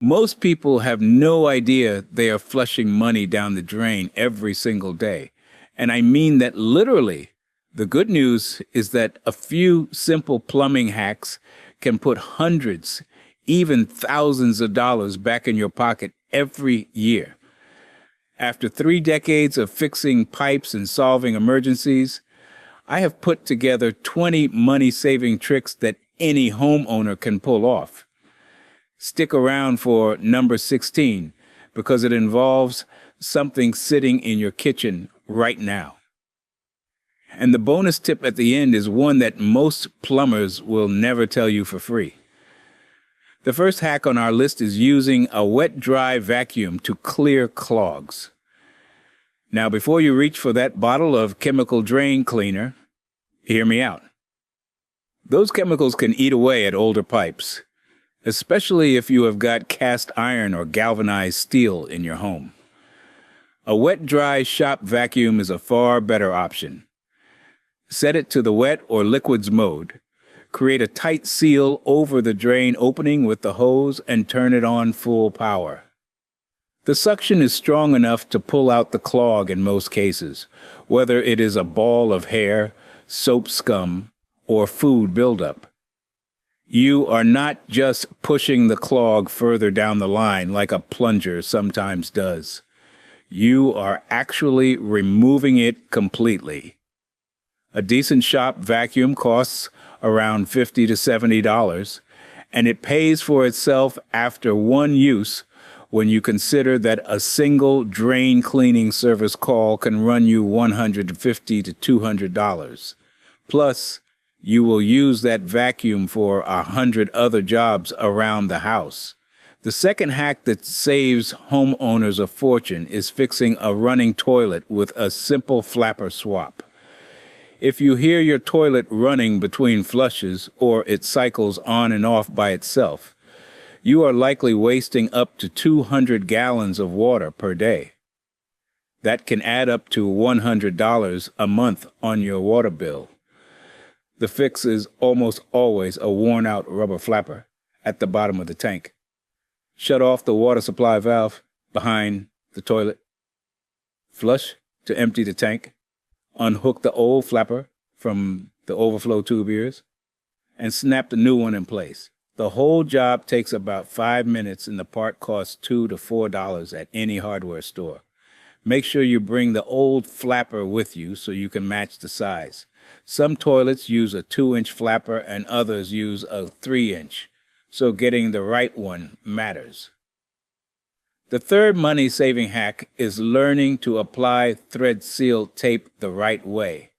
Most people have no idea they are flushing money down the drain every single day. And I mean that literally. The good news is that a few simple plumbing hacks can put hundreds, even thousands of dollars back in your pocket every year. After 3 decades of fixing pipes and solving emergencies, I have put together 20 money-saving tricks that any homeowner can pull off. Stick around for number 16 because it involves something sitting in your kitchen right now. And the bonus tip at the end is one that most plumbers will never tell you for free. The first hack on our list is using a wet-dry vacuum to clear clogs. Now, before you reach for that bottle of chemical drain cleaner, hear me out. Those chemicals can eat away at older pipes, especially if you have got cast iron or galvanized steel in your home. A wet-dry shop vacuum is a far better option. Set it to the wet or liquids mode. Create a tight seal over the drain opening with the hose and turn it on full power. The suction is strong enough to pull out the clog in most cases, whether it is a ball of hair, soap scum, or food buildup. You are not just pushing the clog further down the line like a plunger sometimes does. You are actually removing it completely. A decent shop vacuum costs around $50 to $70, and it pays for itself after one use when you consider that a single drain cleaning service call can run you $150 to $200. Plus, you will use that vacuum for 100 other jobs around the house. The second hack that saves homeowners a fortune is fixing a running toilet with a simple flapper swap. If you hear your toilet running between flushes or it cycles on and off by itself, you are likely wasting up to 200 gallons of water per day. That can add up to $100 a month on your water bill. The fix is almost always a worn-out rubber flapper at the bottom of the tank. Shut off the water supply valve behind the toilet. Flush to empty the tank. Unhook the old flapper from the overflow tube ears, and snap the new one in place. The whole job takes about 5 minutes and the part costs $2 to $4 at any hardware store. Make sure you bring the old flapper with you so you can match the size. Some toilets use a 2-inch flapper and others use a 3-inch, so getting the right one matters. The third money-saving hack is learning to apply thread seal tape the right way.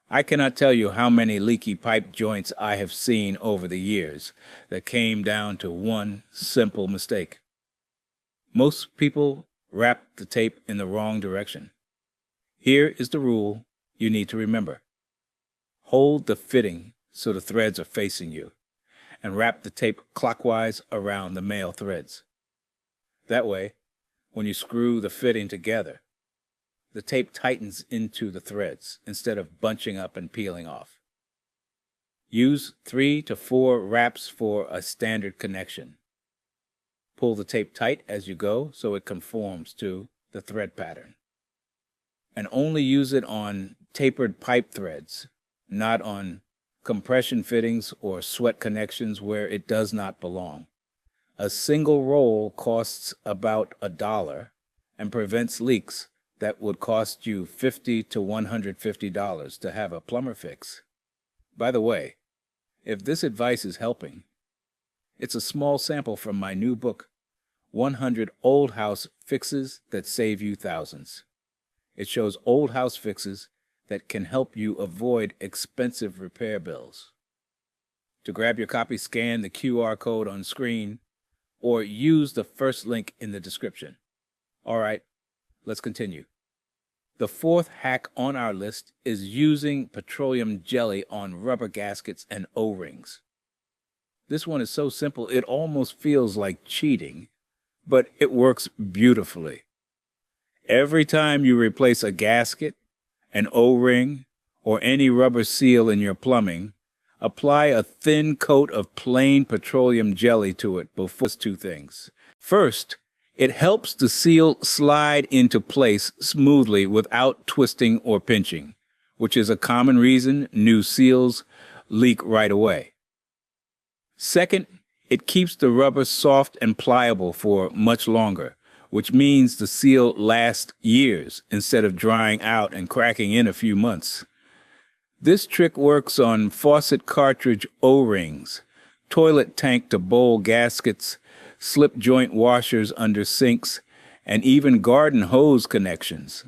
I cannot tell you how many leaky pipe joints I have seen over the years that came down to one simple mistake. Most people wrap the tape in the wrong direction. Here is the rule you need to remember. Hold the fitting so the threads are facing you, and wrap the tape clockwise around the male threads. That way, when you screw the fitting together, the tape tightens into the threads instead of bunching up and peeling off. Use 3 to 4 wraps for a standard connection. Pull the tape tight as you go so it conforms to the thread pattern. And only use it on tapered pipe threads, not on compression fittings or sweat connections where it does not belong. A single roll costs about $1 and prevents leaks that would cost you $50 to $150 to have a plumber fix. By the way, if this advice is helping, it's a small sample from my new book, 100 Old House Fixes That Save You Thousands. It shows old house fixes that can help you avoid expensive repair bills. To grab your copy, scan the QR code on screen or use the first link in the description. All right, let's continue. The fourth hack on our list is using petroleum jelly on rubber gaskets and O-rings. This one is so simple it almost feels like cheating, but it works beautifully. Every time you replace a gasket, an O-ring, or any rubber seal in your plumbing, Apply a thin coat of plain petroleum jelly to it before two things. First, it helps the seal slide into place smoothly without twisting or pinching, which is a common reason new seals leak right away. Second, it keeps the rubber soft and pliable for much longer, which means the seal lasts years instead of drying out and cracking in a few months. This trick works on faucet cartridge O-rings, toilet tank to bowl gaskets, slip joint washers under sinks, and even garden hose connections.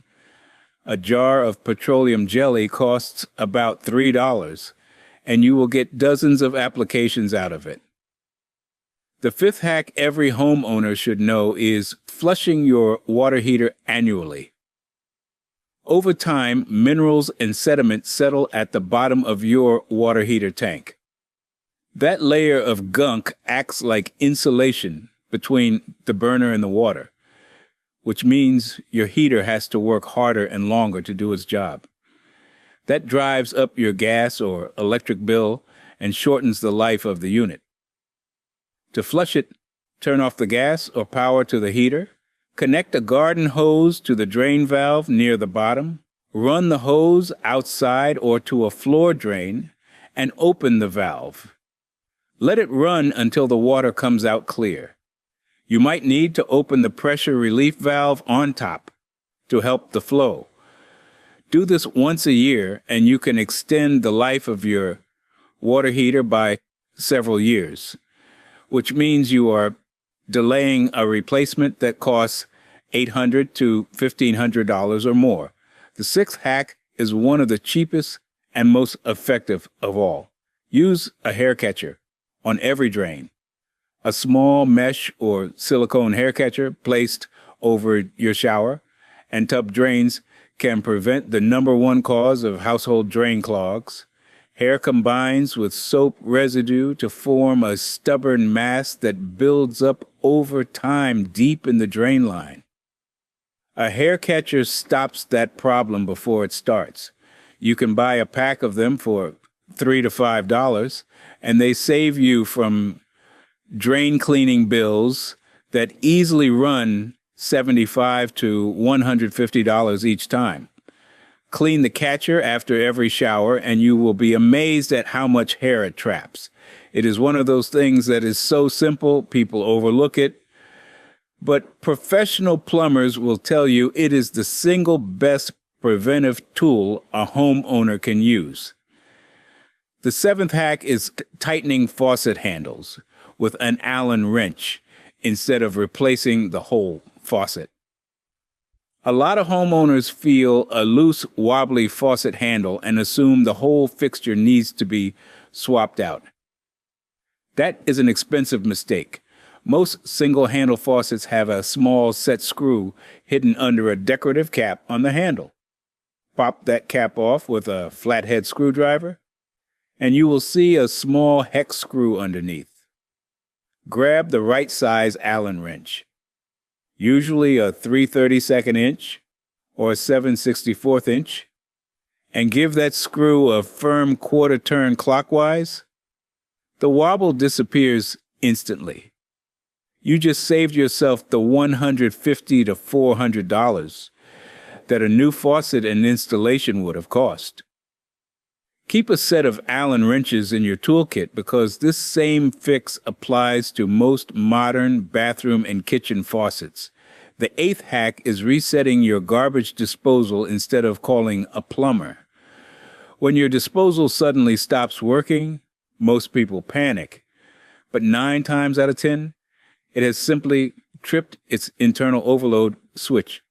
A jar of petroleum jelly costs about $3, and you will get dozens of applications out of it. The fifth hack every homeowner should know is flushing your water heater annually. Over time, minerals and sediment settle at the bottom of your water heater tank. That layer of gunk acts like insulation between the burner and the water, which means your heater has to work harder and longer to do its job. That drives up your gas or electric bill and shortens the life of the unit. To flush it, turn off the gas or power to the heater, connect a garden hose to the drain valve near the bottom, run the hose outside or to a floor drain, and open the valve. Let it run until the water comes out clear. You might need to open the pressure relief valve on top to help the flow. Do this once a year and you can extend the life of your water heater by several years, which means you are delaying a replacement that costs $800 to $1,500 or more. The sixth hack is one of the cheapest and most effective of all. Use a hair catcher on every drain. A small mesh or silicone hair catcher placed over your shower and tub drains can prevent the number one cause of household drain clogs. Hair combines with soap residue to form a stubborn mass that builds up over time deep in the drain line. A hair catcher stops that problem before it starts. You can buy a pack of them for $3 to $5, and they save you from drain cleaning bills that easily run $75 to $150 each time. Clean the catcher after every shower, and you will be amazed at how much hair it traps. It is one of those things that is so simple, people overlook it. But professional plumbers will tell you it is the single best preventive tool a homeowner can use. The seventh hack is tightening faucet handles with an Allen wrench instead of replacing the whole faucet. A lot of homeowners feel a loose, wobbly faucet handle and assume the whole fixture needs to be swapped out. That is an expensive mistake. Most single-handle faucets have a small set screw hidden under a decorative cap on the handle. Pop that cap off with a flathead screwdriver, and you will see a small hex screw underneath. Grab the right size Allen wrench, usually a 3/32 inch or a 7/64 inch, and give that screw a firm quarter turn clockwise. The wobble disappears instantly. You just saved yourself the $150 to $400 that a new faucet and installation would have cost. Keep a set of Allen wrenches in your toolkit because this same fix applies to most modern bathroom and kitchen faucets. The eighth hack is resetting your garbage disposal instead of calling a plumber. When your disposal suddenly stops working, most people panic. But 9 times out of 10, it has simply tripped its internal overload switch.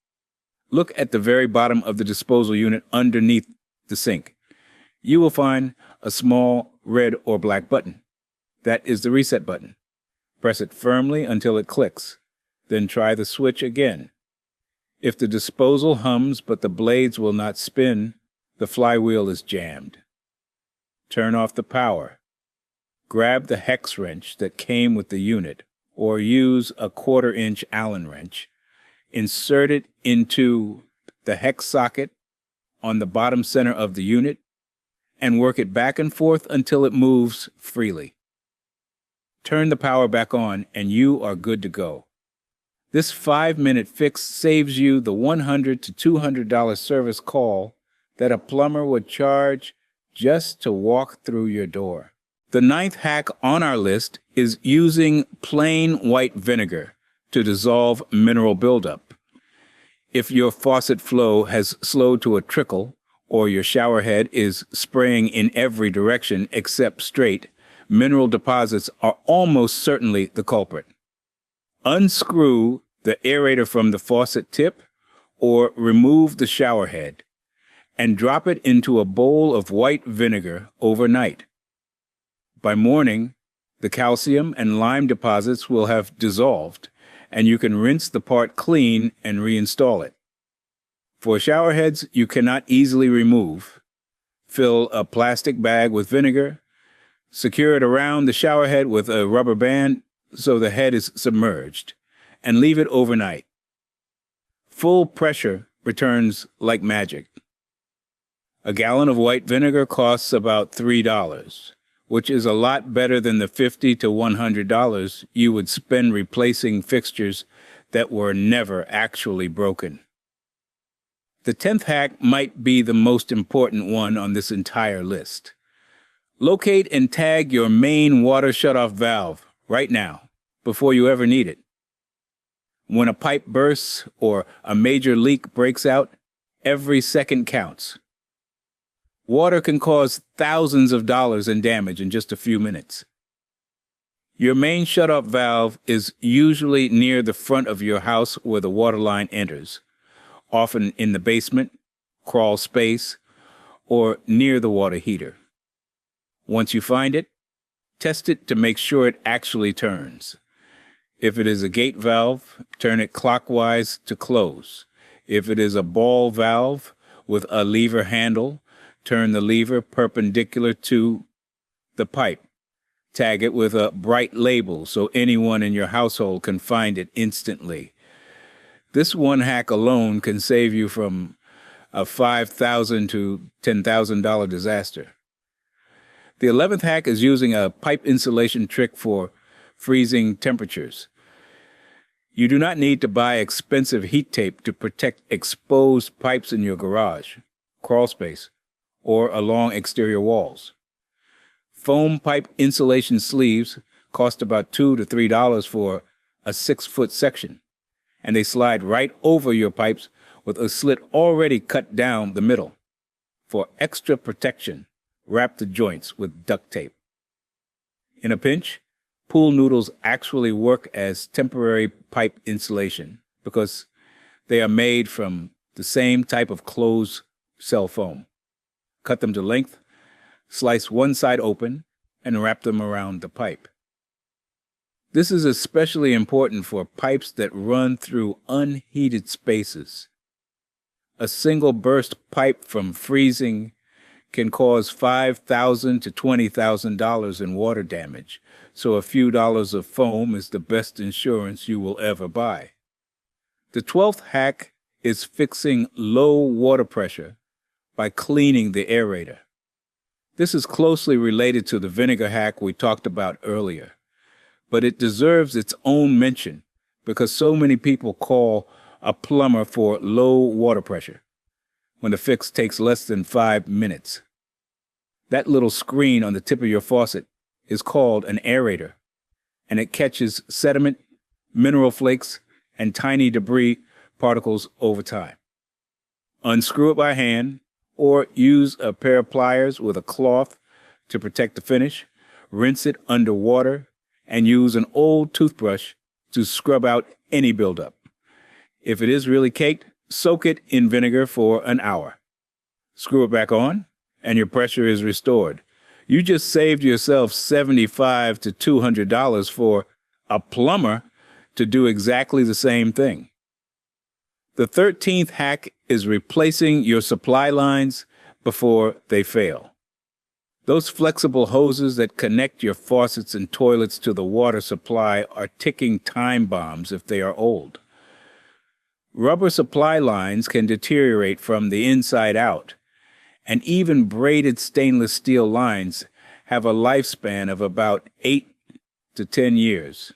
Look at the very bottom of the disposal unit underneath the sink. You will find a small red or black button. That is the reset button. Press it firmly until it clicks. Then try the switch again. If the disposal hums but the blades will not spin, the flywheel is jammed. Turn off the power. Grab the hex wrench that came with the unit, or use a 1/4 inch Allen wrench. Insert it into the hex socket on the bottom center of the unit, and work it back and forth until it moves freely. Turn the power back on and you are good to go. This 5-minute fix saves you the $100 to $200 service call that a plumber would charge just to walk through your door. The 9th hack on our list is using plain white vinegar to dissolve mineral buildup. If your faucet flow has slowed to a trickle, or your shower head is spraying in every direction except straight, mineral deposits are almost certainly the culprit. Unscrew the aerator from the faucet tip or remove the shower head and drop it into a bowl of white vinegar overnight. By morning, the calcium and lime deposits will have dissolved and you can rinse the part clean and reinstall it. For shower heads you cannot easily remove, fill a plastic bag with vinegar, secure it around the shower head with a rubber band so the head is submerged, and leave it overnight. Full pressure returns like magic. A gallon of white vinegar costs about $3, which is a lot better than the $50 to $100 you would spend replacing fixtures that were never actually broken. The 10th hack might be the most important one on this entire list. Locate and tag your main water shutoff valve right now, before you ever need it. When a pipe bursts or a major leak breaks out, every second counts. Water can cause thousands of dollars in damage in just a few minutes. Your main shutoff valve is usually near the front of your house where the water line enters, often in the basement, crawl space, or near the water heater. Once you find it, test it to make sure it actually turns. If it is a gate valve, turn it clockwise to close. If it is a ball valve with a lever handle, turn the lever perpendicular to the pipe. Tag it with a bright label so anyone in your household can find it instantly. This one hack alone can save you from a $5,000 to $10,000 disaster. The 11th hack is using a pipe insulation trick for freezing temperatures. You do not need to buy expensive heat tape to protect exposed pipes in your garage, crawl space, or along exterior walls. Foam pipe insulation sleeves cost about $2 to $3 for a 6-foot section, and they slide right over your pipes with a slit already cut down the middle. For extra protection, wrap the joints with duct tape. In a pinch, pool noodles actually work as temporary pipe insulation because they are made from the same type of closed cell foam. Cut them to length, slice one side open, and wrap them around the pipe. This is especially important for pipes that run through unheated spaces. A single burst pipe from freezing can cause $5,000 to $20,000 in water damage, so a few dollars of foam is the best insurance you will ever buy. The 12th hack is fixing low water pressure by cleaning the aerator. This is closely related to the vinegar hack we talked about earlier, but it deserves its own mention because so many people call a plumber for low water pressure when the fix takes less than 5 minutes. That little screen on the tip of your faucet is called an aerator, and it catches sediment, mineral flakes, and tiny debris particles over time. Unscrew it by hand or use a pair of pliers with a cloth to protect the finish, rinse it under water, and use an old toothbrush to scrub out any buildup. If it is really caked, soak it in vinegar for an hour. Screw it back on, and your pressure is restored. You just saved yourself $75 to $200 for a plumber to do exactly the same thing. The 13th hack is replacing your supply lines before they fail. Those flexible hoses that connect your faucets and toilets to the water supply are ticking time bombs if they are old. Rubber supply lines can deteriorate from the inside out, and even braided stainless steel lines have a lifespan of about 8 to 10 years.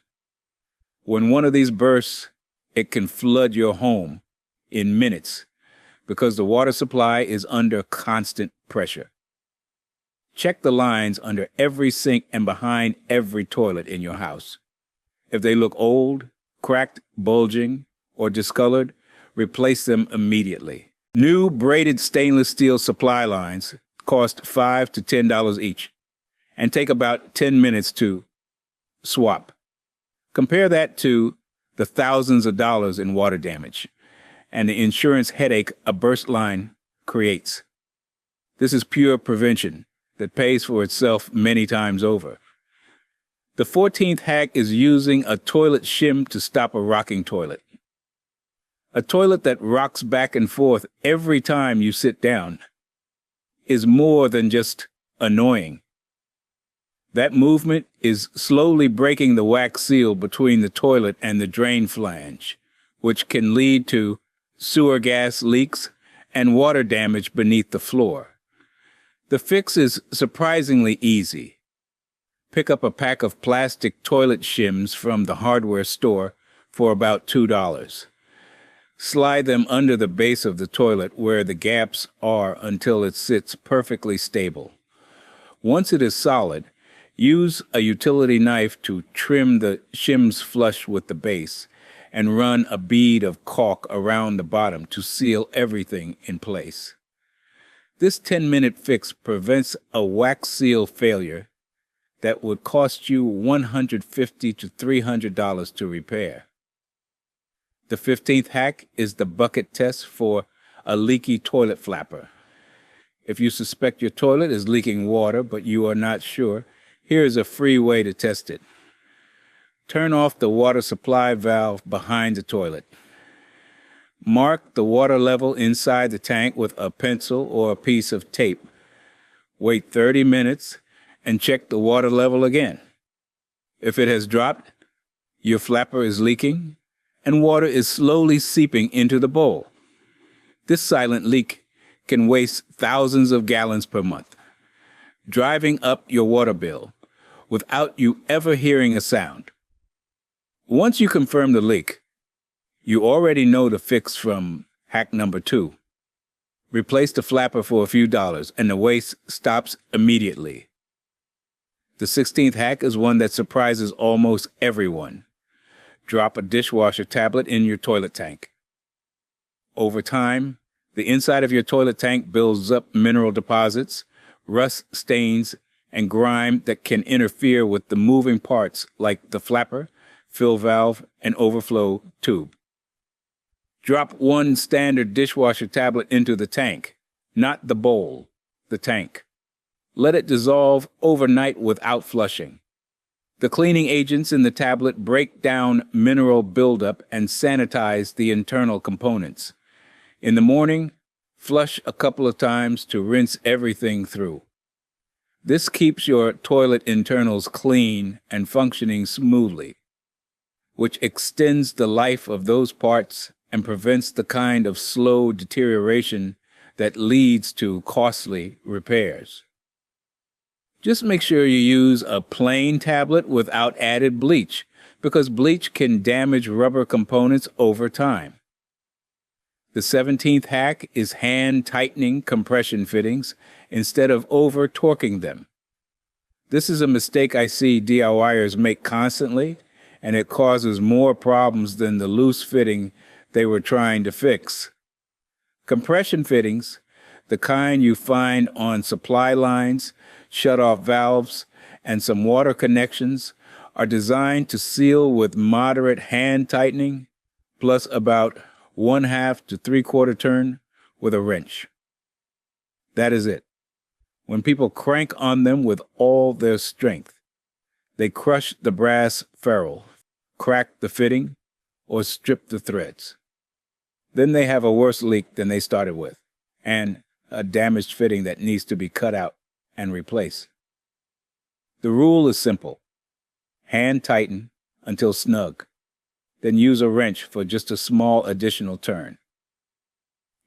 When one of these bursts, it can flood your home in minutes because the water supply is under constant pressure. Check the lines under every sink and behind every toilet in your house. If they look old, cracked, bulging, or discolored, replace them immediately. New braided stainless steel supply lines cost $5 to $10 each and take about 10 minutes to swap. Compare that to the thousands of dollars in water damage and the insurance headache a burst line creates. This is pure prevention that pays for itself many times over. The 14th hack is using a toilet shim to stop a rocking toilet. A toilet that rocks back and forth every time you sit down is more than just annoying. That movement is slowly breaking the wax seal between the toilet and the drain flange, which can lead to sewer gas leaks and water damage beneath the floor. The fix is surprisingly easy. Pick up a pack of plastic toilet shims from the hardware store for about $2. Slide them under the base of the toilet where the gaps are until it sits perfectly stable. Once it is solid, use a utility knife to trim the shims flush with the base and run a bead of caulk around the bottom to seal everything in place. This 10-minute fix prevents a wax seal failure that would cost you $150 to $300 to repair. The 15th hack is the bucket test for a leaky toilet flapper. If you suspect your toilet is leaking water but you are not sure, here is a free way to test it. Turn off the water supply valve behind the toilet. Mark the water level inside the tank with a pencil or a piece of tape. Wait 30 minutes and check the water level again. If it has dropped, your flapper is leaking and water is slowly seeping into the bowl. This silent leak can waste thousands of gallons per month, driving up your water bill without you ever hearing a sound. Once you confirm the leak, you already know the fix from hack number 2. Replace the flapper for a few dollars and the waste stops immediately. The 16th hack is one that surprises almost everyone. Drop a dishwasher tablet in your toilet tank. Over time, the inside of your toilet tank builds up mineral deposits, rust stains, and grime that can interfere with the moving parts like the flapper, fill valve, and overflow tube. Drop one standard dishwasher tablet into the tank, not the bowl, the tank. Let it dissolve overnight without flushing. The cleaning agents in the tablet break down mineral buildup and sanitize the internal components. In the morning, flush a couple of times to rinse everything through. This keeps your toilet internals clean and functioning smoothly, which extends the life of those parts and prevents the kind of slow deterioration that leads to costly repairs. Just make sure you use a plain tablet without added bleach, because bleach can damage rubber components over time. The 17th hack is hand tightening compression fittings instead of over-torquing them. This is a mistake I see DIYers make constantly, and it causes more problems than the loose fitting they were trying to fix. Compression fittings, the kind you find on supply lines, shutoff valves, and some water connections, are designed to seal with moderate hand tightening, plus about 1/2 to 3/4 turn with a wrench. That is it. When people crank on them with all their strength, they crush the brass ferrule, crack the fitting, or strip the threads. Then they have a worse leak than they started with, and a damaged fitting that needs to be cut out and replaced. The rule is simple. Hand tighten until snug, then use a wrench for just a small additional turn.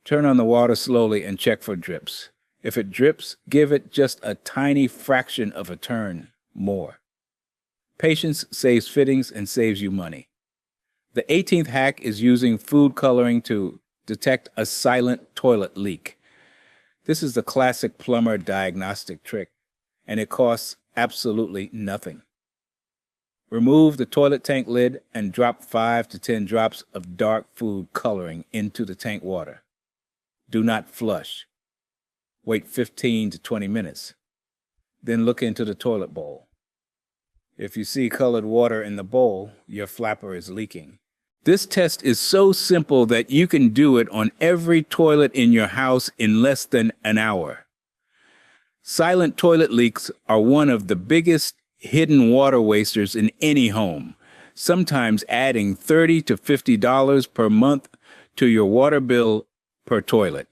Turn on the water slowly and check for drips. If it drips, give it just a tiny fraction of a turn more. Patience saves fittings and saves you money. The 18th hack is using food coloring to detect a silent toilet leak. This is the classic plumber diagnostic trick, and it costs absolutely nothing. Remove the toilet tank lid and drop 5 to 10 drops of dark food coloring into the tank water. Do not flush. Wait 15 to 20 minutes. Then look into the toilet bowl. If you see colored water in the bowl, your flapper is leaking. This test is so simple that you can do it on every toilet in your house in less than an hour. Silent toilet leaks are one of the biggest hidden water wasters in any home, sometimes adding $30 to $50 per month to your water bill per toilet.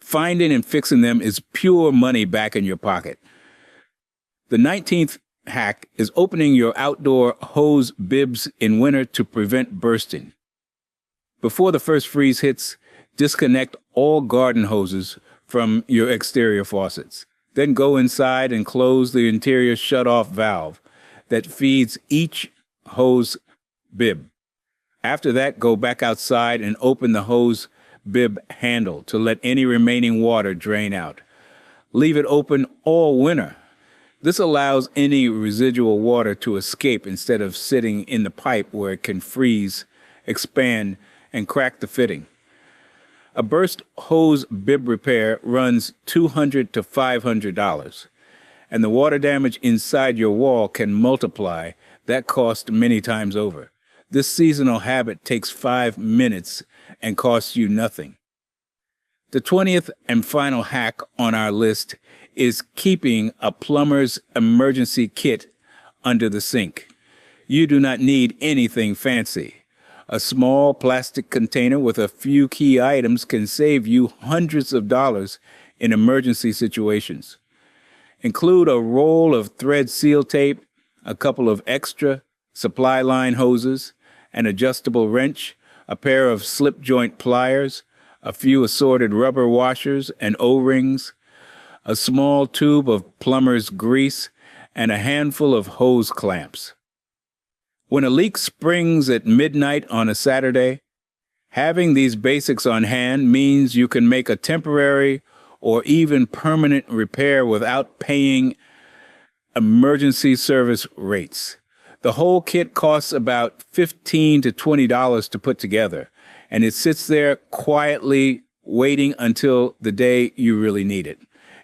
Finding and fixing them is pure money back in your pocket. The 19th hack is opening your outdoor hose bibs in winter to prevent bursting. Before the first freeze hits, disconnect all garden hoses from your exterior faucets. Then go inside and close the interior shutoff valve that feeds each hose bib. After that, go back outside and open the hose bib handle to let any remaining water drain out. Leave it open all winter. This allows any residual water to escape instead of sitting in the pipe where it can freeze, expand, and crack the fitting. A burst hose bib repair runs $200 to $500, and the water damage inside your wall can multiply that cost many times over. This seasonal habit takes 5 minutes and costs you nothing. The 20th and final hack on our list is keeping a plumber's emergency kit under the sink. You do not need anything fancy. A small plastic container with a few key items can save you hundreds of dollars in emergency situations. Include a roll of thread seal tape, a couple of extra supply line hoses, an adjustable wrench, a pair of slip joint pliers, a few assorted rubber washers and O-rings, a small tube of plumber's grease, and a handful of hose clamps. When a leak springs at midnight on a Saturday, having these basics on hand means you can make a temporary or even permanent repair without paying emergency service rates. The whole kit costs about $15 to $20 to put together, and it sits there quietly waiting until the day you really need it.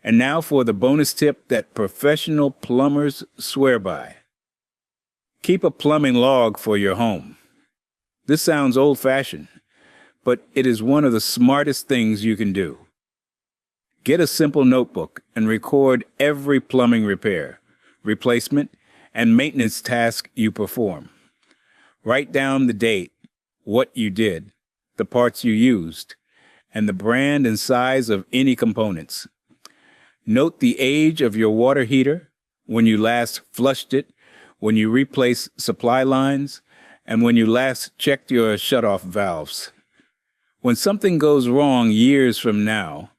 And now for the bonus tip that professional plumbers swear by. Keep a plumbing log for your home. This sounds old-fashioned, but it is one of the smartest things you can do. Get a simple notebook and record every plumbing repair, replacement, and maintenance task you perform. Write down the date, what you did, the parts you used, and the brand and size of any components. Note the age of your water heater, when you last flushed it, when you replaced supply lines, and when you last checked your shutoff valves. When something goes wrong years from now,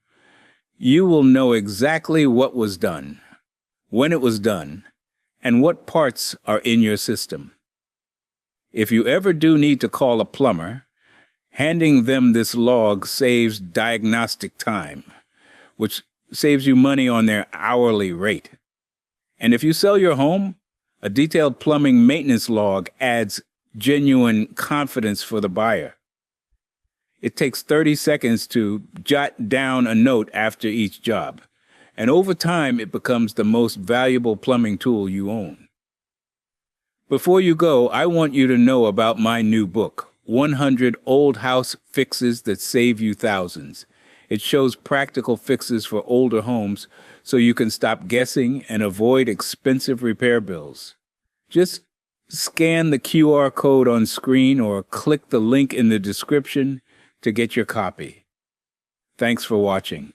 you will know exactly what was done, when it was done, and what parts are in your system. If you ever do need to call a plumber, handing them this log saves diagnostic time, which saves you money on their hourly rate. And if you sell your home, a detailed plumbing maintenance log adds genuine confidence for the buyer. It takes 30 seconds to jot down a note after each job, and over time it becomes the most valuable plumbing tool you own. Before you go, I want you to know about my new book, 100 Old House Fixes That Save You Thousands. It shows practical fixes for older homes so you can stop guessing and avoid expensive repair bills. Just scan the QR code on screen or click the link in the description to get your copy. Thanks for watching.